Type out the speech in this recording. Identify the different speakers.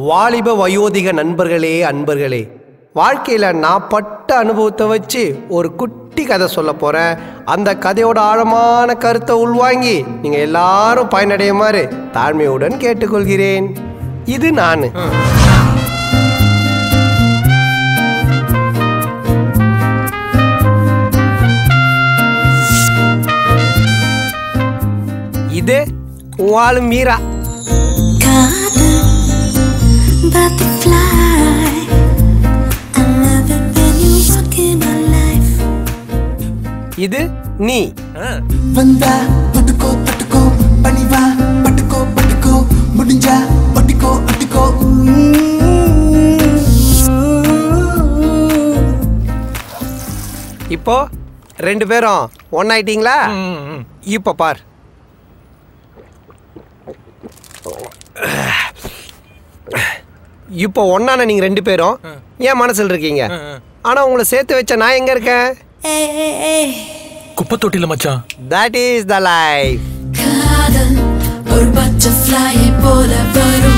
Speaker 1: வாலிப வயோதிக நண்பர்களே, அன்பர்களே, வாழ்க்கையில் நான் பட்ட அனுபவத்தை வச்சு ஒரு குட்டி கதை சொல்ல போகிறேன். அந்த கதையோட ஆழமான கருத்தை உள்வாங்கி நீங்கள் எல்லாரும் பயனடையுமாறு தாழ்மையுடன் கேட்டுக்கொள்கிறேன். இது நான். இது உன் மீரா. இது நீ.
Speaker 2: வந்தா பட்டுக்கோ பட்டுக்கோ பணிவா பட்டுக்கோ பட்டுக்கோ முடிஞ்சா பட்டுக்கோ பட்டுக்கோ.
Speaker 1: இப்போ ரெண்டு பேரும் ஒன்னாயிட்டீங்களா? இப்போ பார். இப்போ ஒன்னான நீங்க ரெண்டு பேரும் என் மனசுல இருக்கீங்க. ஆனா உங்களை சேர்த்து வச்ச நான் எங்க இருக்கேன்?
Speaker 3: குப்பை தொட்டில மச்சான்.
Speaker 1: That is the life.
Speaker 4: காதல் ஒரு பட்டர்ஃப்ளை போல வரும்.